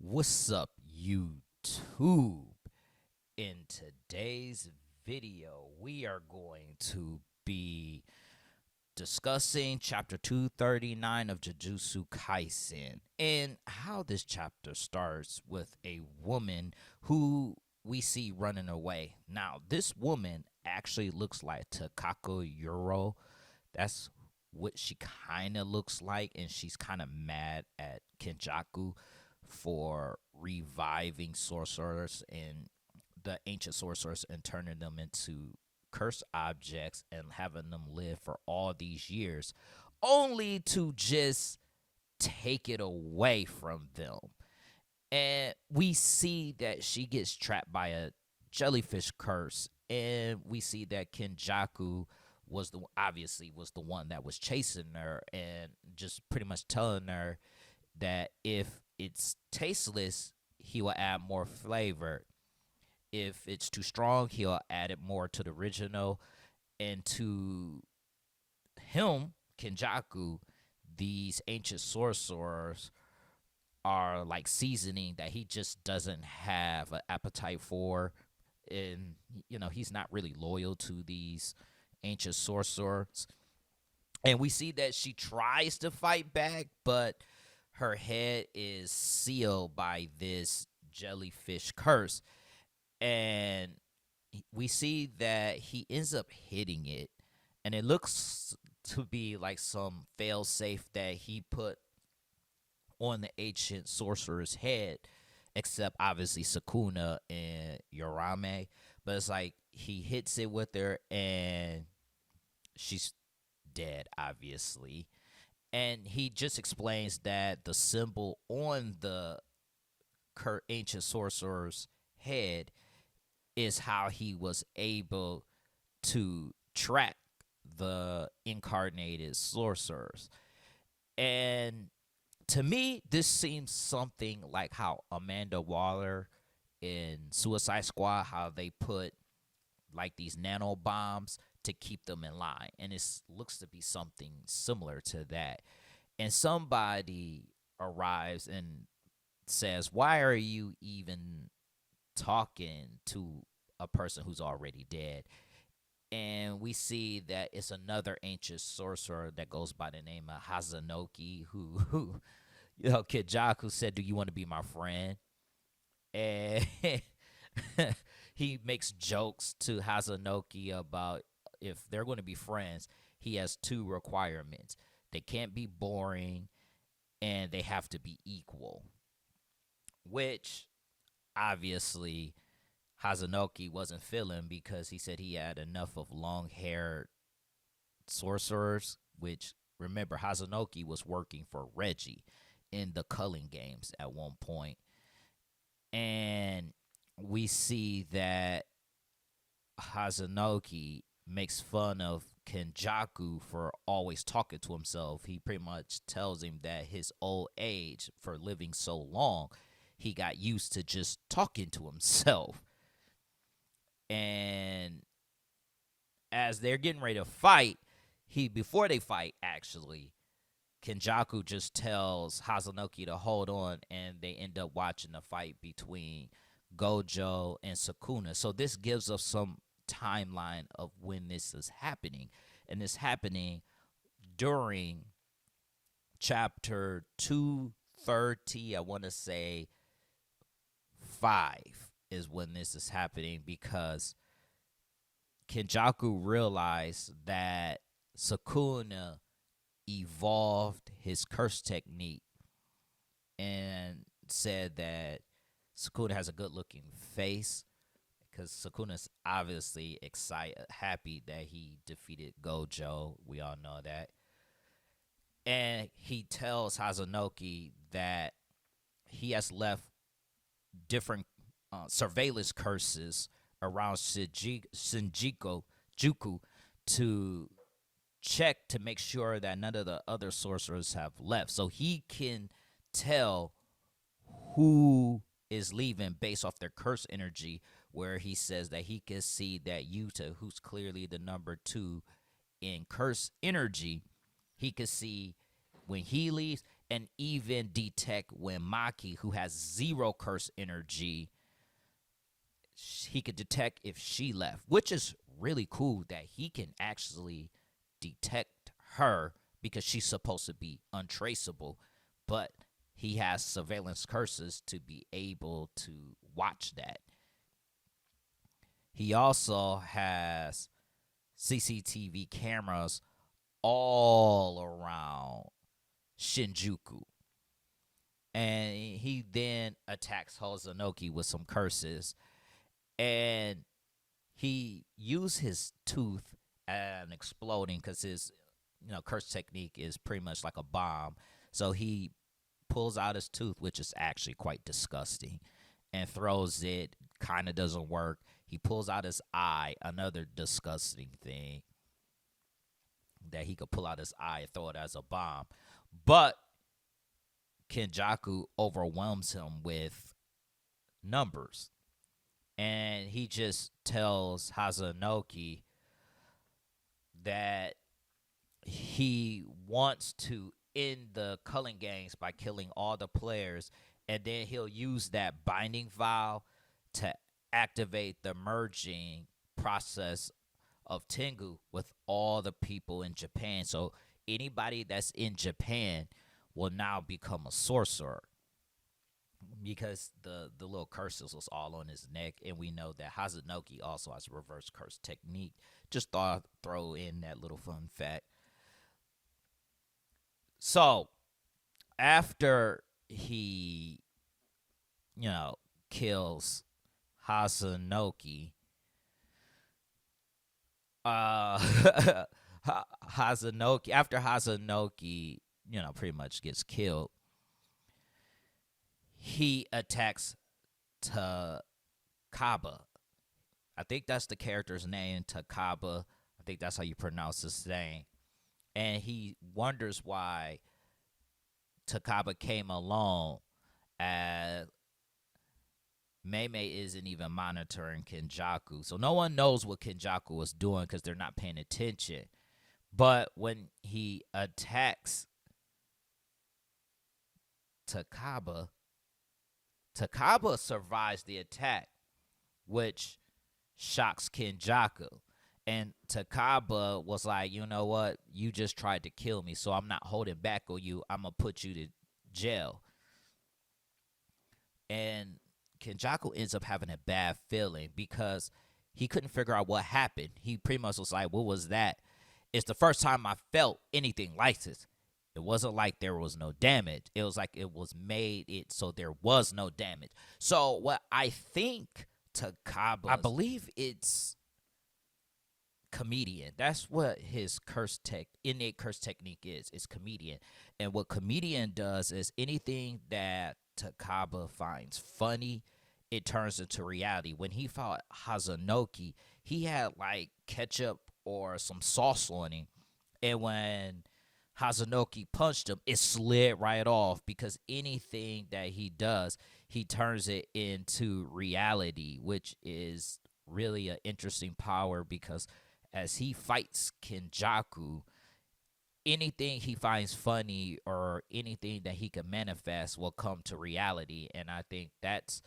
What's up, YouTube? In today's video, we are going to be discussing chapter 239 of Jujutsu Kaisen and how this chapter starts with a woman who we see running away. Now, this woman actually looks like Takako Yuro. That's what she kind of looks like, and she's kind of mad at Kenjaku for reviving sorcerers and the ancient sorcerers and turning them into cursed objects and having them live for all these years, only to just take it away from them. And we see that she gets trapped by a jellyfish curse, and we see that Kenjaku was the one that was chasing her and just pretty much telling her that if it's tasteless, he will add more flavor. If it's too strong, he'll add it more to the original. And to him, Kenjaku, these ancient sorcerers are like seasoning that he just doesn't have an appetite for. And, he's not really loyal to these ancient sorcerers. And we see that she tries to fight back, but her head is sealed by this jellyfish curse. And we see that he ends up hitting it. And it looks to be like some fail safe that he put on the ancient sorcerer's head, except obviously Sakuna and Yorame. But it's like he hits it with her and she's dead, obviously. And he just explains that the symbol on the ancient sorcerer's head is how he was able to track the incarnated sorcerers. And to me, this seems something like how Amanda Waller in Suicide Squad, how they put like these nano bombs to keep them in line. And it looks to be something similar to that. And somebody arrives and says, "Why are you even talking to a person who's already dead?" And we see that it's another ancient sorcerer that goes by the name of Hazanoki, who Kenjaku said, "Do you want to be my friend?" And he makes jokes to Hazanoki about if they're going to be friends, he has two requirements. They can't be boring and they have to be equal, which obviously Hazanoki wasn't feeling because he said he had enough of long-haired sorcerers, which, remember, Hazanoki was working for Reggie in the Culling games at one point. And we see that Hazanoki makes fun of Kenjaku for always talking to himself. He pretty much tells him that his old age, for living so long, he got used to just talking to himself. And as they're getting ready to fight, before they fight, actually, Kenjaku just tells Hazanoki to hold on, and they end up watching the fight between Gojo and Sakuna. So this gives us some timeline of when this is happening. And it's happening during chapter 230, I want to say 5 is when this is happening, because Kenjaku realized that Sakuna evolved his curse technique and said that Sakuna has a good looking face, because Sakuna's obviously happy that he defeated Gojo. We all know that. And he tells Hazanoki that he has left different surveillance curses around Shinjuku to check to make sure that none of the other sorcerers have left. So he can tell who is leaving based off their curse energy, where he says that he can see that Yuta, who's clearly the number 2 in curse energy, he can see when he leaves, and even detect when Maki, who has zero curse energy, he could detect if she left, which is really cool that he can actually detect her because she's supposed to be untraceable, but he has surveillance curses to be able to watch that. He also has CCTV cameras all around Shinjuku. And he then attacks Hozanoki with some curses. And he used his tooth and exploding because his curse technique is pretty much like a bomb. So he pulls out his tooth, which is actually quite disgusting, and throws it. Kind of doesn't work. He pulls out his eye, another disgusting thing that he could pull out his eye and throw it as a bomb. But Kenjaku overwhelms him with numbers. And he just tells Hazanoki that he wants to end the culling games by killing all the players, and then he'll use that binding vial to activate the merging process of Tengu with all the people in Japan. So anybody that's in Japan will now become a sorcerer because the little curses was all on his neck, and we know that Hazanoki also has a reverse curse technique. Just throw in that little fun fact. So after he, kills Hazanoki, Hazanoki, after Hazanoki, pretty much gets killed, he attacks Takaba. I think that's the character's name, Takaba. I think that's how you pronounce his name. And he wonders why Takaba came along as Meimei isn't even monitoring Kenjaku. So no one knows what Kenjaku was doing because they're not paying attention. But when he attacks Takaba, Takaba survives the attack, which shocks Kenjaku. And Takaba was like, you know what? You just tried to kill me, so I'm not holding back on you. I'm going to put you to jail. And Kenjaku ends up having a bad feeling because he couldn't figure out what happened. He pretty much was like, what was that? It's the first time I felt anything like this. It wasn't like there was no damage. It was like it was made it so there was no damage. So what I think Takaba, I believe it's comedian. That's what his innate curse technique is. It's comedian. And what comedian does is anything that Takaba finds funny, it turns into reality. When he fought Hazanoki, he had like ketchup or some sauce on him. And when Hazanoki punched him, it slid right off because anything that he does, he turns it into reality, which is really an interesting power because as he fights Kenjaku, anything he finds funny or anything that he can manifest will come to reality. And I think that's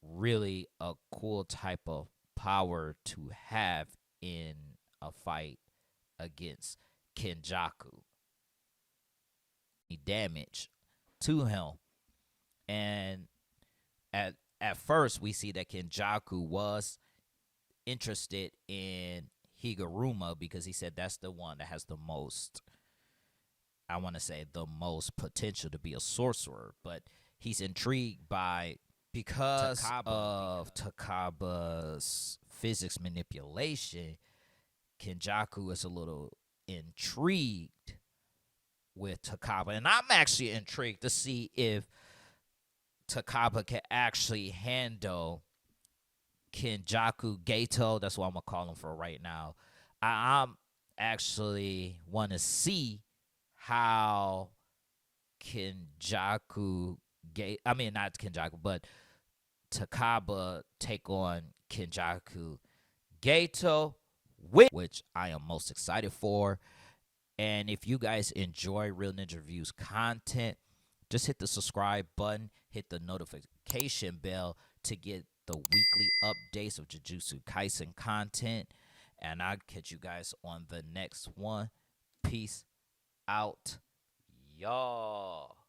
really a cool type of power to have in a fight against Kenjaku. Damage to him. And at first we see that Kenjaku was interested in Higuruma because he said that's the one that has the most, I want to say, the most potential to be a sorcerer. But he's intrigued by, because of Takaba's physics manipulation, Kenjaku is a little intrigued with Takaba. And I'm actually intrigued to see if Takaba can actually handle Kenjaku Gato. That's what I'm going to call him for right now. I'm actually want to see how Kenjaku not Kenjaku, but Takaba take on Kenjaku Gato, which I am most excited for. And if you guys enjoy Real Ninja Reviews content, just hit the subscribe button, hit the notification bell to get the weekly updates of Jujutsu Kaisen content. And I'll catch you guys on the next one. Peace out, y'all.